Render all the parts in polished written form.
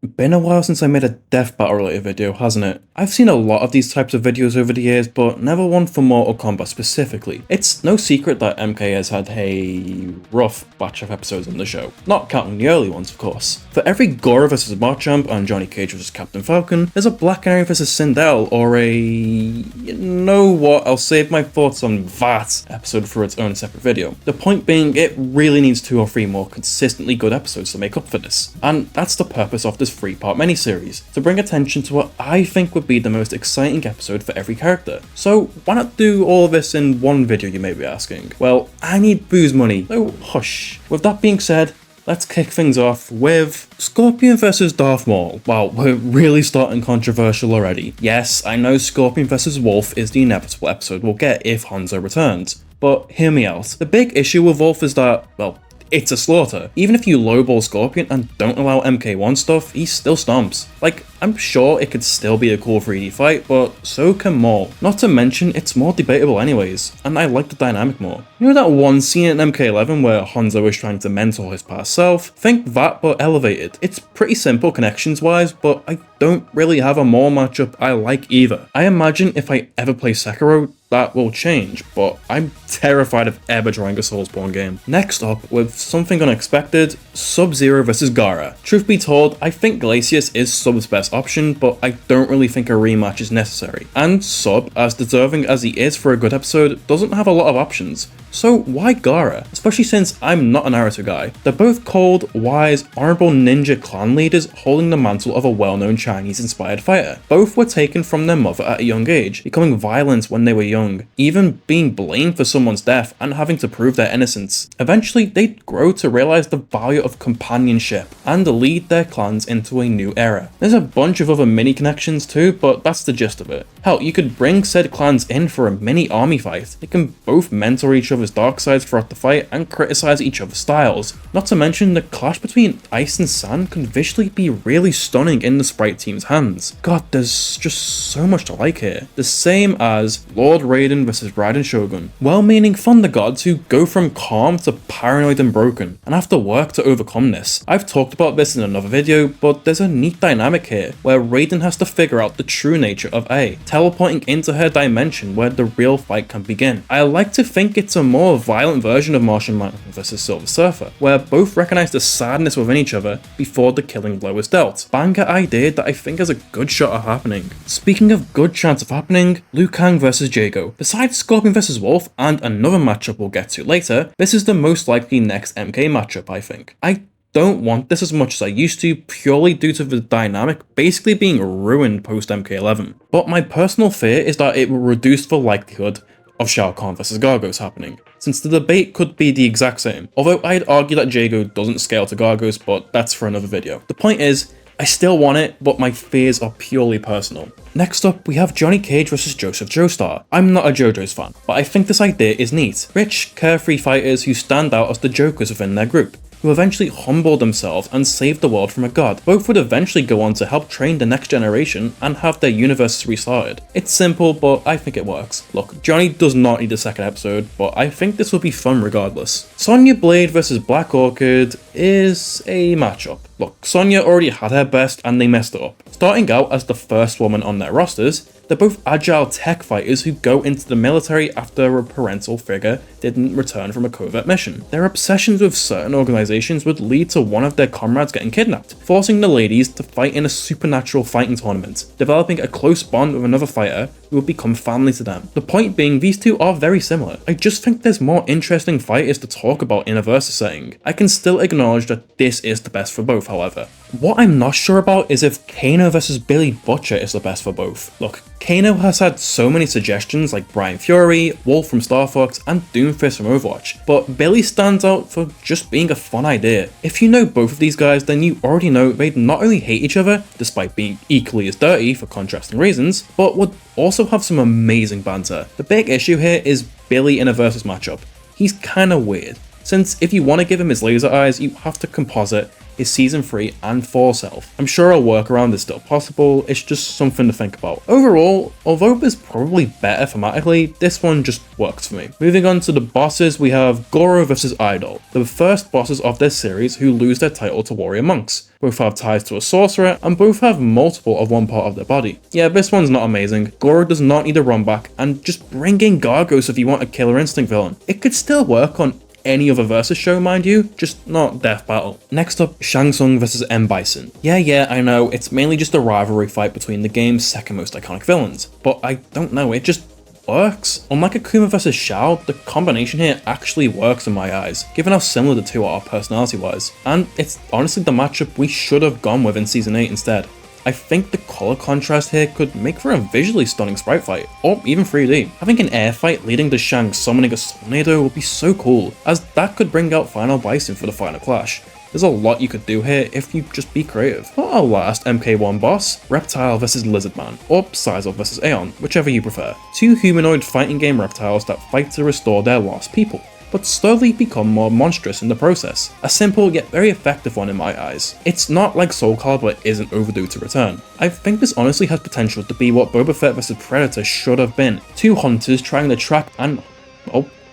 Been a while since I made a death battle related video, hasn't it? I've seen a lot of these types of videos over the years, but never one for Mortal Kombat specifically. It's no secret that MK has had a rough batch of episodes on the show, not counting the early ones of course. For every Goro vs Machamp and Johnny Cage vs Captain Falcon, there's a Black Canary vs Sindel or a... you know what, I'll save my thoughts on that episode for its own separate video. The point being, it really needs 2 or 3 more consistently good episodes to make up for this, and that's the purpose of this 3-part miniseries, to bring attention to what I think would be the most exciting episode for every character. So why not do all of this in one video, you may be asking? Well, I need booze money, so hush. With that being said, let's kick things off with Scorpion vs Darth Maul. Wow, we're really starting controversial already. Yes, I know Scorpion vs Wolf is the inevitable episode we'll get if Hanzo returns, but hear me out. The big issue with Wolf is that, well, it's a slaughter. Even if you lowball Scorpion and don't allow MK1 stuff, he still stomps. Like, I'm sure it could still be a cool 3D fight, but so can Maul. Not to mention, it's more debatable anyways, and I like the dynamic more. You know that one scene in MK11 where Hanzo is trying to mentor his past self? Think that, but elevated. It's pretty simple connections wise, but I don't really have a Maul matchup I like either. I imagine if I ever play Sekiro, that will change, but I'm terrified of ever trying a Soulsborne game. Next up, with something unexpected, Sub-Zero vs Gaara. Truth be told, I think Glacius is Sub's best option, but I don't really think a rematch is necessary. And Sub, as deserving as he is for a good episode, doesn't have a lot of options. So why Gaara? Especially since I'm not a Naruto guy. They're both cold, wise, honorable ninja clan leaders holding the mantle of a well-known Chinese-inspired fighter. Both were taken from their mother at a young age, becoming violent when they were young, even being blamed for someone's death and having to prove their innocence. Eventually, they'd grow to realize the value of companionship and lead their clans into a new era. There's a bunch of other mini connections too, but that's the gist of it. Hell, you could bring said clans in for a mini army fight. They can both mentor each other's dark sides throughout the fight and criticize each other's styles. Not to mention, the clash between Ice and Sand can visually be really stunning in the sprite team's hands. God, there's just so much to like here. The same as Lord Raiden vs Raiden Shogun. Well-meaning thunder gods who go from calm to paranoid and broken, and have to work to overcome this. I've talked about this in another video, but there's a neat dynamic here, where Raiden has to figure out the true nature of A, teleporting into her dimension where the real fight can begin. I like to think it's a more violent version of Martian Manhunter vs Silver Surfer, where both recognize the sadness within each other before the killing blow is dealt. Banger idea that I think has a good shot of happening. Speaking of good chance of happening, Liu Kang vs Jago. Besides Scorpion vs Wolf and another matchup we'll get to later, this is the most likely next MK matchup, I think. I don't want this as much as I used to, purely due to the dynamic basically being ruined post MK11. But my personal fear is that it will reduce the likelihood of Shao Kahn vs Gargos happening, since the debate could be the exact same. Although I'd argue that Jago doesn't scale to Gargos, but that's for another video. The point is, I still want it, but my fears are purely personal. Next up, we have Johnny Cage vs Joseph Joestar. I'm not a JoJo's fan, but I think this idea is neat. Rich, carefree fighters who stand out as the jokers within their group, who eventually humbled themselves and saved the world from a god. Both would eventually go on to help train the next generation and have their universes restarted. It's simple, but I think it works. Look, Johnny does not need a second episode, but I think this will be fun regardless. Sonya Blade vs Black Orchid is a matchup. Look, Sonya already had her best and they messed it up. Starting out as the first woman on their rosters, they're both agile tech fighters who go into the military after a parental figure didn't return from a covert mission. Their obsessions with certain organizations would lead to one of their comrades getting kidnapped, forcing the ladies to fight in a supernatural fighting tournament, developing a close bond with another fighter who would become family to them. The point being, these two are very similar. I just think there's more interesting fighters to talk about in a versus setting. I can still acknowledge that this is the best for both, however. What I'm not sure about is if Kano vs Billy Butcher is the best for both. Look, Kano has had so many suggestions like Brian Fury, Wolf from Star Fox, and Doomfist from Overwatch, but Billy stands out for just being a fun idea. If you know both of these guys, then you already know they'd not only hate each other, despite being equally as dirty for contrasting reasons, but would also have some amazing banter. The big issue here is Billy in a versus matchup. He's kinda weird, since if you want to give him his laser eyes, you have to composite his Season 3 and 4 self. I'm sure a workaround is still possible, it's just something to think about. Overall, although it's probably better thematically, this one just works for me. Moving on to the bosses, we have Goro vs Eyedol, the first bosses of this series who lose their title to warrior monks. Both have ties to a sorcerer, and both have multiple of one part of their body. Yeah, this one's not amazing. Goro does not need a run back, and just bring in Gargos if you want a Killer Instinct villain. It could still work on any other versus show, mind you, just not Death Battle. Next up, Shang Tsung vs Bison. Yeah, I know, it's mainly just a rivalry fight between the game's second most iconic villains, but I don't know, it just works. Unlike Akuma vs Shao, the combination here actually works in my eyes, given how similar the two are personality-wise, and it's honestly the matchup we should have gone with in Season 8 instead. I think the colour contrast here could make for a visually stunning sprite fight, or even 3D. Having an air fight leading to Shang summoning a tornado would be so cool, as that could bring out final Bison for the final clash. There's a lot you could do here if you just be creative. For our last MK1 boss, Reptile vs Lizardman, or Sizel vs Aeon, whichever you prefer. Two humanoid fighting game reptiles that fight to restore their lost people, but slowly become more monstrous in the process. A simple yet very effective one in my eyes. It's not like Soul Calibur isn't overdue to return. I think this honestly has potential to be what Boba Fett vs Predator should have been. Two hunters trying to track and,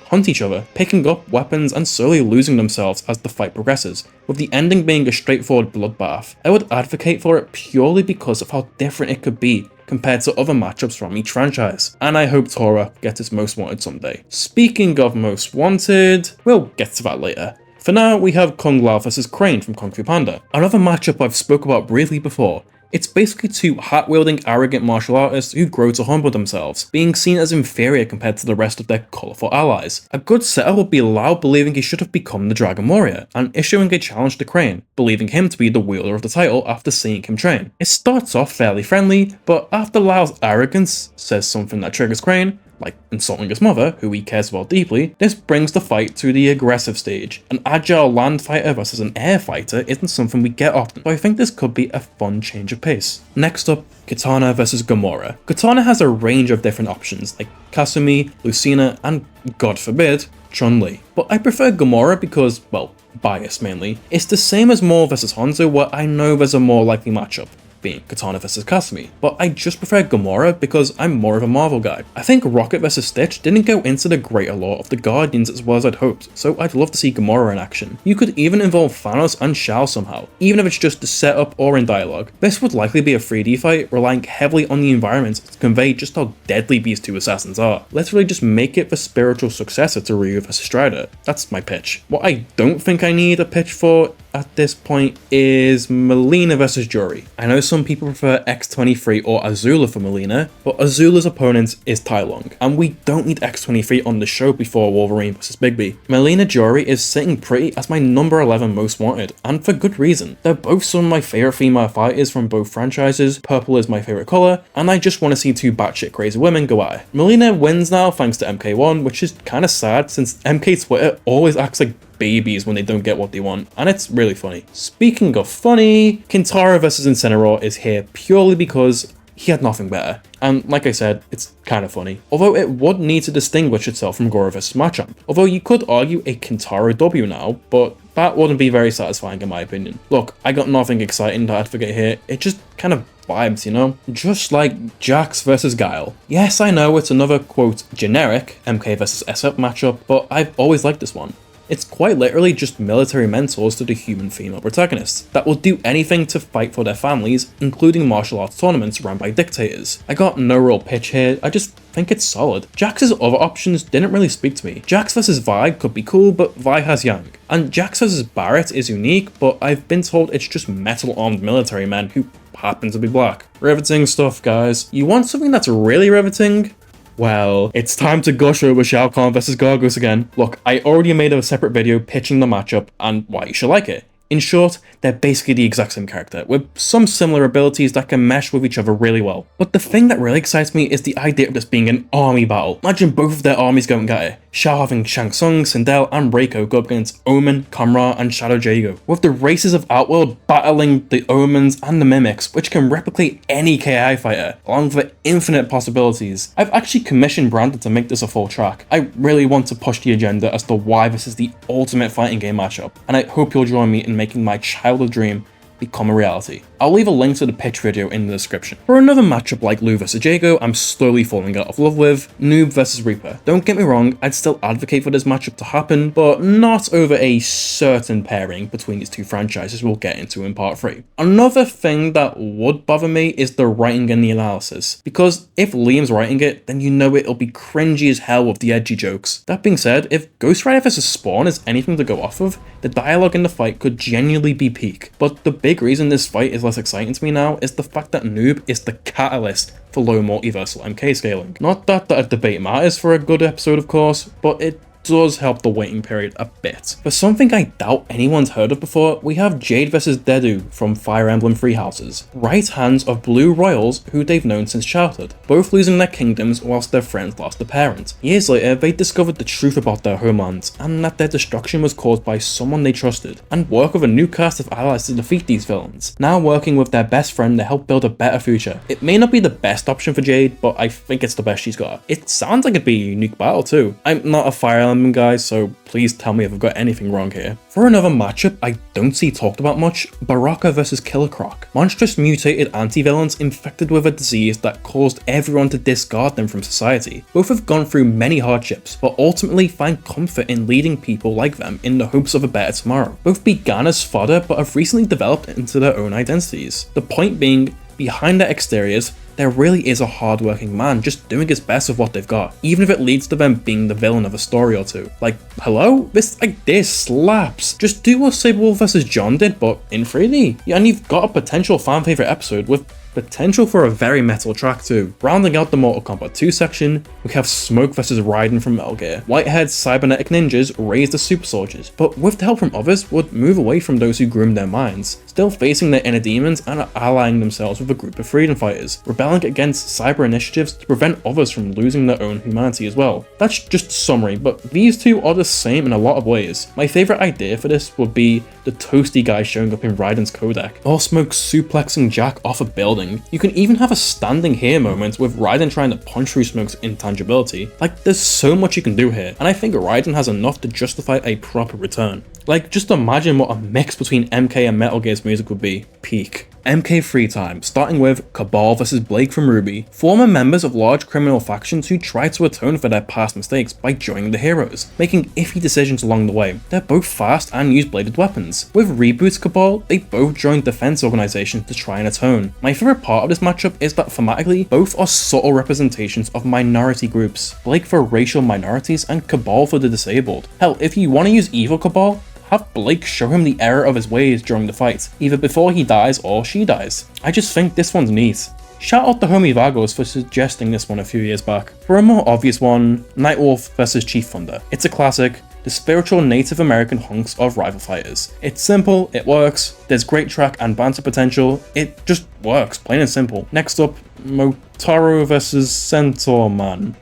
hunt each other, picking up weapons and slowly losing themselves as the fight progresses, with the ending being a straightforward bloodbath. I would advocate for it purely because of how different it could be compared to other matchups from each franchise, and I hope Tora gets its Most Wanted someday. Speaking of Most Wanted, we'll get to that later. For now, we have Kung Lao vs Crane from Kung Fu Panda, another matchup I've spoke about briefly before. It's basically two hat-wielding, arrogant martial artists who grow to humble themselves, being seen as inferior compared to the rest of their colourful allies. A good setter would be Lao believing he should have become the Dragon Warrior, and issuing a challenge to Crane, believing him to be the wielder of the title after seeing him train. It starts off fairly friendly, but after Lao's arrogance says something that triggers Crane, like insulting his mother, who he cares about deeply, this brings the fight to the aggressive stage. An agile land fighter versus an air fighter isn't something we get often, so I think this could be a fun change of pace. Next up, Kitana vs Gamora. Kitana has a range of different options, like Kasumi, Lucina, and, God forbid, Chun-Li. But I prefer Gamora because, well, bias mainly. It's the same as Maul vs Hanzo, where I know there's a more likely matchup, being Kitana vs Kasumi, but I just prefer Gamora because I'm more of a Marvel guy. I think Rocket vs Stitch didn't go into the greater lore of the Guardians as well as I'd hoped, so I'd love to see Gamora in action. You could even involve Thanos and Shao somehow, even if it's just the setup or in dialogue. This would likely be a 3D fight, relying heavily on the environment to convey just how deadly these two assassins are. Literally just make it the spiritual successor to Ryu vs Strider. That's my pitch. What I don't think I need a pitch for at this point is Mileena vs Juri. I know some people prefer X-23 or Azula for Mileena, but Azula's opponent is Tai Lung, and we don't need X-23 on the show before Wolverine vs Bigby. Mileena Juri is sitting pretty as my number 11 most wanted, and for good reason. They're both some of my favourite female fighters from both franchises, purple is my favourite colour, and I just want to see two batshit crazy women go at it. Mileena wins now thanks to MK1, which is kinda sad since MK Twitter always acts like babies when they don't get what they want, and it's really funny. Speaking of funny, Kintaro vs Incineroar is here purely because he had nothing better, and like I said, it's kind of funny. Although it would need to distinguish itself from Goro vs Machamp. Although you could argue a Kintaro W now, but that wouldn't be very satisfying in my opinion. Look, I got nothing exciting to advocate here, it just kind of vibes, you know? Just like Jax vs Guile. Yes, I know it's another, quote, generic MK vs SF matchup, but I've always liked this one. It's quite literally just military mentors to the human female protagonists that will do anything to fight for their families, including martial arts tournaments run by dictators. I got no real pitch here, I just think it's solid. Jax's other options didn't really speak to me. Jax vs Vi could be cool, but Vi has Yang. And Jax vs Barrett is unique, but I've been told it's just metal-armed military men who happen to be black. Riveting stuff, guys. You want something that's really riveting? Well, it's time to gush over Shao Kahn vs Gargos again. Look, I already made a separate video pitching the matchup and why you should like it. In short, they're basically the exact same character, with some similar abilities that can mesh with each other really well. But the thing that really excites me is the idea of this being an army battle. Imagine both of their armies going at it. Shao having Shang Tsung, Sindel, and Reiko go up against Omen, Kamra, and Shadow Jago, with the races of Outworld battling the Omens and the Mimics, which can replicate any KI fighter, along with the infinite possibilities. I've actually commissioned Brandon to make this a full track. I really want to push the agenda as to why this is the ultimate fighting game matchup, and I hope you'll join me in making my childhood dream become a reality. I'll leave a link to the pitch video in the description. For another matchup like Liu vs Jago, I'm slowly falling out of love with, Noob vs Reaper. Don't get me wrong, I'd still advocate for this matchup to happen, but not over a certain pairing between these two franchises we'll get into in part 3. Another thing that would bother me is the writing and the analysis, because if Liam's writing it, then you know it'll be cringy as hell with the edgy jokes. That being said, if Ghost Rider vs Spawn is anything to go off of, the dialogue in the fight could genuinely be peak, but the big reason this fight is less exciting to me now is the fact that Noob is the catalyst for low multiversal MK scaling. Not that a debate matters for a good episode, of course, but it does help the waiting period a bit. For something I doubt anyone's heard of before, we have Jade vs Dedu from Fire Emblem Three Houses, right hands of blue royals who they've known since childhood, both losing their kingdoms whilst their friends lost a parent. Years later, they discovered the truth about their homelands, and that their destruction was caused by someone they trusted, and work with a new cast of allies to defeat these villains, now working with their best friend to help build a better future. It may not be the best option for Jade, but I think it's the best she's got. It sounds like it'd be a unique battle too. I'm not a Fire Emblem guy, so please tell me if I've got anything wrong here. For another matchup I don't see talked about much, Baraka vs Killer Croc. Monstrous mutated anti-villains infected with a disease that caused everyone to discard them from society. Both have gone through many hardships, but ultimately find comfort in leading people like them in the hopes of a better tomorrow. Both began as fodder, but have recently developed into their own identities. The point being, behind their exteriors, there really is a hard-working man just doing his best with what they've got, even if it leads to them being the villain of a story or two. Like, hello? This idea slaps. Just do what Saberwolf vs John did, but in 3D. Yeah, and you've got a potential fan-favorite episode with potential for a very metal track too. Rounding out the Mortal Kombat 2 section, we have Smoke vs Raiden from Metal Gear. Whitehead cybernetic ninjas raise the super soldiers, but with the help from others would move away from those who groomed their minds, still facing their inner demons and allying themselves with a group of freedom fighters, rebelling against cyber initiatives to prevent others from losing their own humanity as well. That's just a summary, but these two are the same in a lot of ways. My favourite idea for this would be the toasty guy showing up in Raiden's codec, or Smoke suplexing Jack off a building. You can even have a standing here moment with Raiden trying to punch through Smoke's intangibility. Like, there's so much you can do here, and I think Raiden has enough to justify a proper return. Like, just imagine what a mix between MK and Metal Gear's music would be. Peak. MK free time, starting with Cabal vs Blake from Ruby, former members of large criminal factions who try to atone for their past mistakes by joining the heroes, making iffy decisions along the way. They're both fast and use bladed weapons. With Reboot's Cabal, they both joined defense organizations to try and atone. My favorite part of this matchup is that thematically, both are subtle representations of minority groups, Blake for racial minorities and Cabal for the disabled. Hell, if you want to use evil Cabal, have Blake show him the error of his ways during the fight, either before he dies or she dies. I just think this one's neat. Shout out to homie Vagos for suggesting this one a few years back. For a more obvious one, Nightwolf vs Chief Thunder. It's a classic, the spiritual Native American hunks of rival fighters. It's simple, it works, there's great track and banter potential, it just works, plain and simple. Next up, Motaro vs Centaur Man.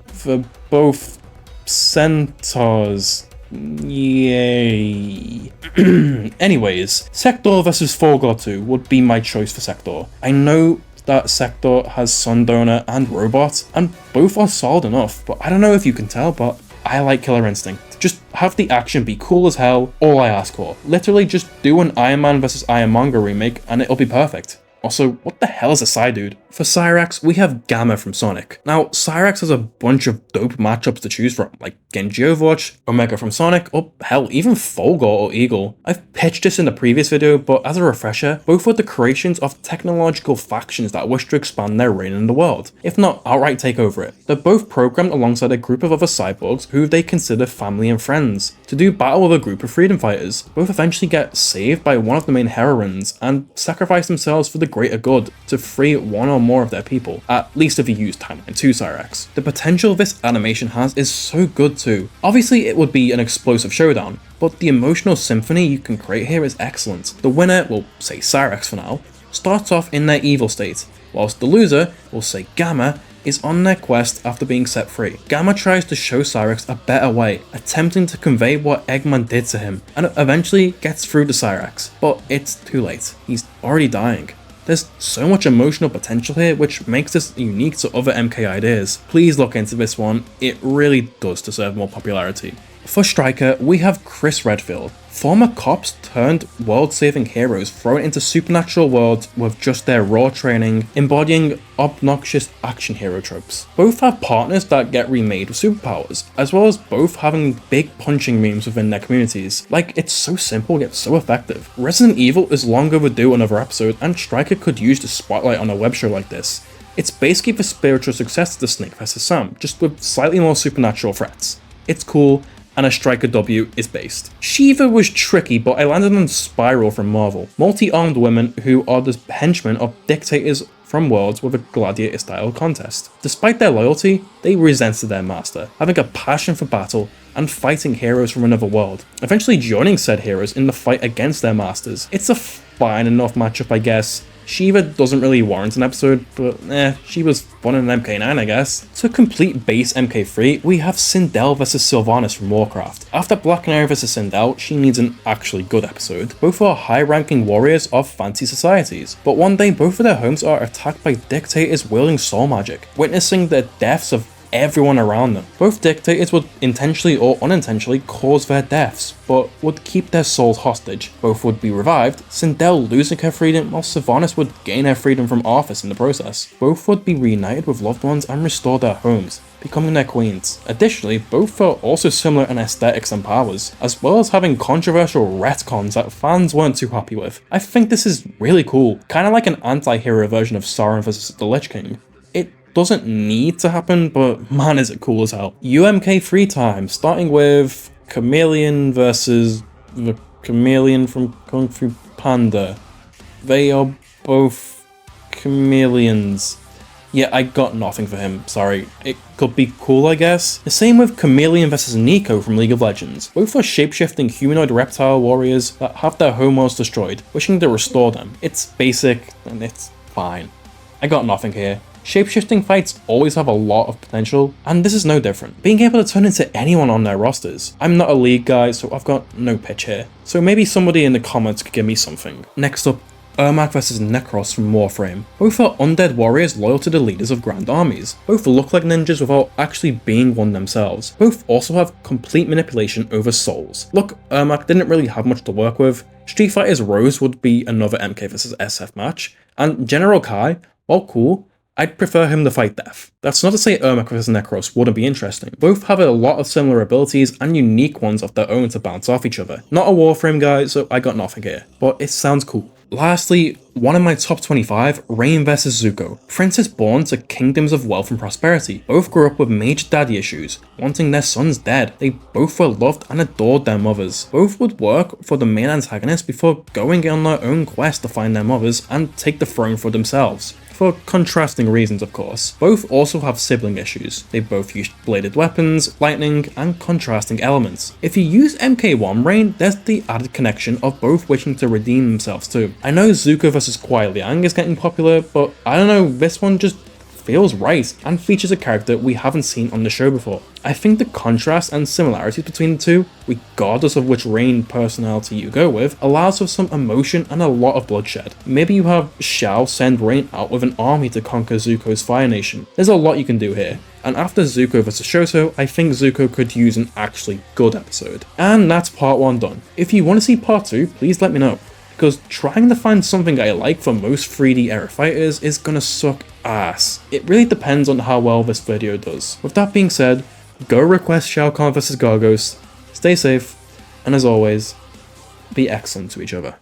For both centaurs. Yay. Anyways, Sektor vs Forgotu would be my choice for Sektor. I know that Sektor has Sundowner and Robot, and both are solid enough, but I don't know if you can tell, but I like Killer Instinct. Just have the action be cool as hell, all I ask for. Literally just do an Iron Man vs Iron Manga remake and it'll be perfect. Also, what the hell is a Psydude? For Cyrax, we have Gamma from Sonic. Now, Cyrax has a bunch of dope matchups to choose from, like Genji Overwatch, Omega from Sonic, or hell, even Fulgor or Eagle. I've pitched this in the previous video, but as a refresher, both were the creations of technological factions that wish to expand their reign in the world, if not outright take over it. They're both programmed alongside a group of other cyborgs who they consider family and friends, to do battle with a group of freedom fighters. Both eventually get saved by one of the main heroines and sacrifice themselves for the greater good to free one or more of their people, at least if you use Timeline 2 Cyrax. The potential this animation has is so good too. Obviously it would be an explosive showdown, but the emotional symphony you can create here is excellent. The winner, we'll say Cyrax for now, starts off in their evil state, whilst the loser, we'll say Gamma, is on their quest after being set free. Gamma tries to show Cyrex a better way, attempting to convey what Eggman did to him, and eventually gets through to Cyrex, but it's too late. He's already dying. There's so much emotional potential here, which makes this unique to other MK ideas. Please look into this one, it really does deserve more popularity. For Striker, we have Chris Redfield, former cops turned world-saving heroes thrown into supernatural worlds with just their raw training, embodying obnoxious action hero tropes. Both have partners that get remade with superpowers, as well as both having big punching memes within their communities. Like, it's so simple yet so effective. Resident Evil is long overdue another episode, and Striker could use the spotlight on a web show like this. It's basically the spiritual success to the Snake vs. Sam, just with slightly more supernatural threats. It's cool, and a Striker W is based. Shiva was tricky, but I landed on Spiral from Marvel. Multi-armed women who are the henchmen of dictators from worlds with a gladiator-style contest. Despite their loyalty, they resented their master, having a passion for battle and fighting heroes from another world, eventually joining said heroes in the fight against their masters. It's a fine enough matchup, I guess. Shiva doesn't really warrant an episode, but she was fun in MK9 I guess. To complete base MK3, we have Sindel vs Sylvanas from Warcraft. After Black Canary vs Sindel, she needs an actually good episode. Both are high-ranking warriors of fancy societies, but one day both of their homes are attacked by dictators wielding soul magic, witnessing the deaths of everyone around them. Both dictators would intentionally or unintentionally cause their deaths, but would keep their souls hostage. Both would be revived, Sindel losing her freedom while Sylvanas would gain her freedom from Arthas in the process. Both would be reunited with loved ones and restore their homes, becoming their queens. Additionally, both are also similar in aesthetics and powers, as well as having controversial retcons that fans weren't too happy with. I think this is really cool, kinda like an anti-hero version of Sauron vs the Lich King. It doesn't need to happen, but man is it cool as hell. UMK3 time, starting with Chameleon versus the Chameleon from Kung Fu Panda. They are both chameleons. Yeah, I got nothing for him, sorry. It could be cool, I guess. The same with Chameleon vs Nico from League of Legends. Both are shape-shifting humanoid reptile warriors that have their homeworlds destroyed, wishing to restore them. It's basic, and it's fine. I got nothing here. Shapeshifting fights always have a lot of potential, and this is no different. Being able to turn into anyone on their rosters. I'm not a League guy, so I've got no pitch here. So maybe somebody in the comments could give me something. Next up, Ermac vs Necros from Warframe. Both are undead warriors loyal to the leaders of grand armies. Both look like ninjas without actually being one themselves. Both also have complete manipulation over souls. Look, Ermac didn't really have much to work with. Street Fighter's Rose would be another MK vs SF match, and General Kai, while cool, I'd prefer him to fight Death. That's not to say Ermac vs Necros wouldn't be interesting. Both have a lot of similar abilities and unique ones of their own to bounce off each other. Not a Warframe guy, so I got nothing here, but it sounds cool. Lastly, one of my top 25, Rain vs Zuko. Princes born to kingdoms of wealth and prosperity. Both grew up with major daddy issues, wanting their sons dead. They both were loved and adored their mothers. Both would work for the main antagonist before going on their own quest to find their mothers and take the throne for themselves. For contrasting reasons, of course. Both also have sibling issues. They both use bladed weapons, lightning, and contrasting elements. If you use MK1 Rain, there's the added connection of both wishing to redeem themselves too. I know Zuko vs Kuai Liang is getting popular, but I don't know, this one just feels right and features a character we haven't seen on the show before. I think the contrast and similarities between the two, regardless of which Rain personality you go with, allows for some emotion and a lot of bloodshed. Maybe you have Shao send Rain out with an army to conquer Zuko's Fire Nation. There's a lot you can do here, and after Zuko vs Shoto, I think Zuko could use an actually good episode. And that's part 1 done. If you want to see part 2, please let me know, because trying to find something I like for most 3D era fighters is gonna suck ass. It really depends on how well this video does. With that being said, go request Shao Kahn vs Gargos, stay safe, and as always, be excellent to each other.